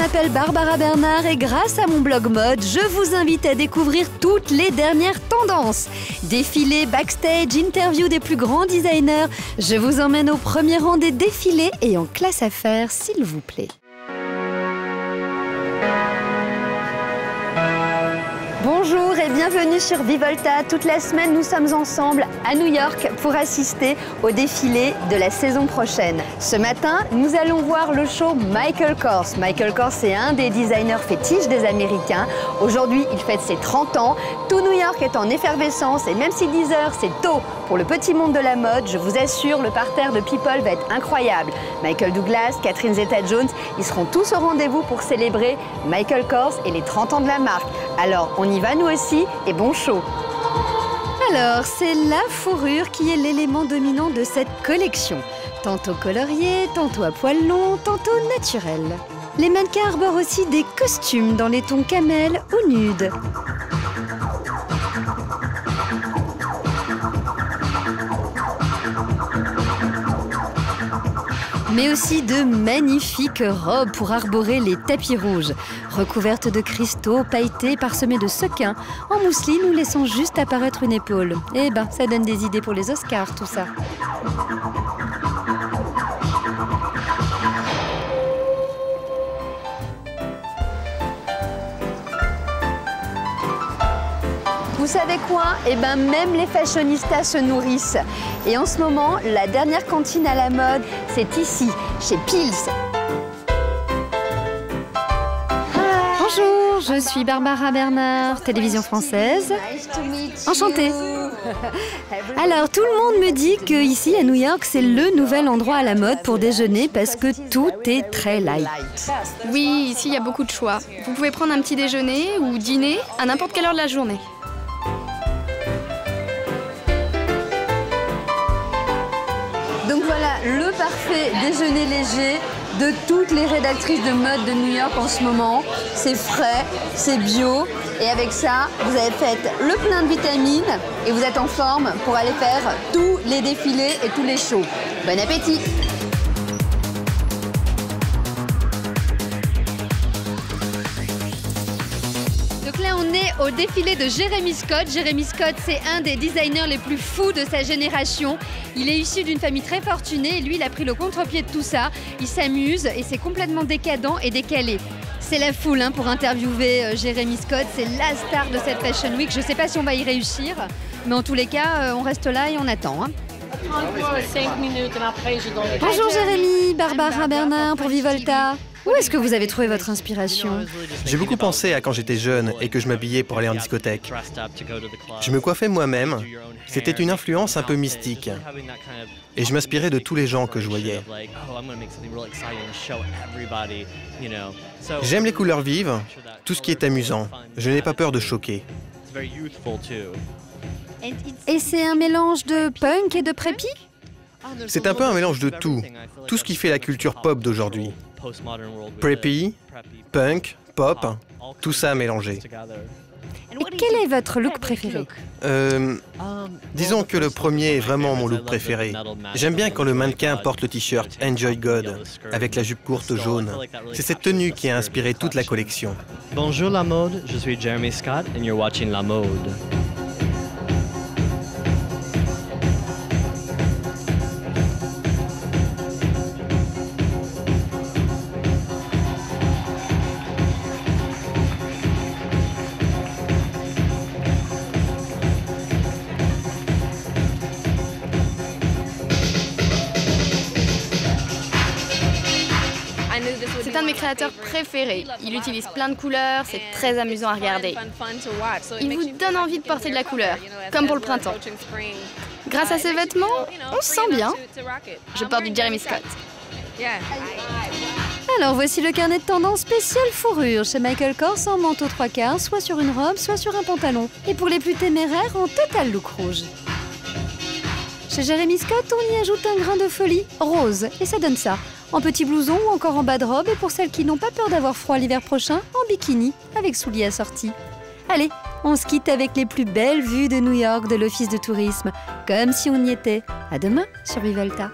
m'appelle Barbara Bernard et grâce à mon blog mode, je vous invite à découvrir toutes les dernières tendances. Défilés, backstage, interviews des plus grands designers. Je vous emmène au premier rang des défilés et en classe à faire, s'il vous plaît. Bonjour et bienvenue sur Vivolta. Toute la semaine, nous sommes ensemble à New York pour assister au défilé de la saison prochaine. Ce matin, nous allons voir le show Michael Kors. Michael Kors, c'est un des designers fétiches des Américains. Aujourd'hui, il fête ses 30 ans. Tout New York est en effervescence et même si 10 heures, c'est tôt pour le petit monde de la mode, je vous assure, le parterre de people va être incroyable. Michael Douglas, Catherine Zeta-Jones, ils seront tous au rendez-vous pour célébrer Michael Kors et les 30 ans de la marque. Alors, on y va nous aussi et bon show. Alors, c'est la fourrure qui est l'élément dominant de cette collection. Tantôt colorié, tantôt à poils longs, tantôt naturel. Les mannequins arborent aussi des costumes dans les tons camel ou nude. Mais aussi de magnifiques robes pour arborer les tapis rouges, recouvertes de cristaux, pailletées, parsemées de sequins, en mousseline ou laissant juste apparaître une épaule. Eh ben, ça donne des idées pour les Oscars, tout ça. Vous savez quoi? Eh ben, même les fashionistas se nourrissent. Et en ce moment, la dernière cantine à la mode, c'est ici, chez Pils. Bonjour, je suis Barbara Bernard, télévision française. Enchantée. Alors, tout le monde me dit qu'ici, à New York, c'est le nouvel endroit à la mode pour déjeuner parce que tout est très light. Oui, ici, il y a beaucoup de choix. Vous pouvez prendre un petit déjeuner ou dîner à n'importe quelle heure de la journée. Donc voilà, le parfait déjeuner léger de toutes les rédactrices de mode de New York en ce moment. C'est frais, c'est bio et avec ça, vous avez fait le plein de vitamines et vous êtes en forme pour aller faire tous les défilés et tous les shows. Bon appétit! Donc là, on est au défilé de Jeremy Scott. Jeremy Scott, c'est un des designers les plus fous de sa génération. Il est issu d'une famille très fortunée et lui, il a pris le contre-pied de tout ça. Il s'amuse et c'est complètement décadent et décalé. C'est la foule hein, pour interviewer Jeremy Scott. C'est la star de cette Fashion Week. Je ne sais pas si on va y réussir, mais en tous les cas, on reste là et on attend. Hein. Bonjour Jérémy, Barbara Bernard pour Vivolta. Où est-ce que vous avez trouvé votre inspiration? J'ai beaucoup pensé à quand j'étais jeune et que je m'habillais pour aller en discothèque. Je me coiffais moi-même. C'était une influence un peu mystique. Et je m'inspirais de tous les gens que je voyais. J'aime les couleurs vives, tout ce qui est amusant. Je n'ai pas peur de choquer. Et c'est un mélange de punk et de préppy? C'est un peu un mélange de tout. Tout ce qui fait la culture pop d'aujourd'hui. Preppy, punk, pop, tout ça mélangé. Et quel est votre look préféré? Disons que le premier est vraiment mon look préféré. J'aime bien quand le mannequin porte le t-shirt Enjoy God avec la jupe courte jaune. C'est cette tenue qui a inspiré toute la collection. Bonjour la mode, je suis Jeremy Scott and you're watching La Mode. C'est un de mes créateurs préférés. Il utilise plein de couleurs, c'est très amusant à regarder. Il vous donne envie de porter de la couleur, comme pour le printemps. Grâce à ses vêtements, on se sent bien. Je porte du Jeremy Scott. Alors voici le carnet de tendance spécial fourrure chez Michael Kors en manteau 3/4, soit sur une robe, soit sur un pantalon. Et pour les plus téméraires, en total look rouge. Chez Jeremy Scott, on y ajoute un grain de folie, rose, et ça donne ça. En petit blouson ou encore en bas de robe, et pour celles qui n'ont pas peur d'avoir froid l'hiver prochain, en bikini, avec souliers assortis. Allez, on se quitte avec les plus belles vues de New York de l'Office de tourisme, comme si on y était. À demain sur Vivolta.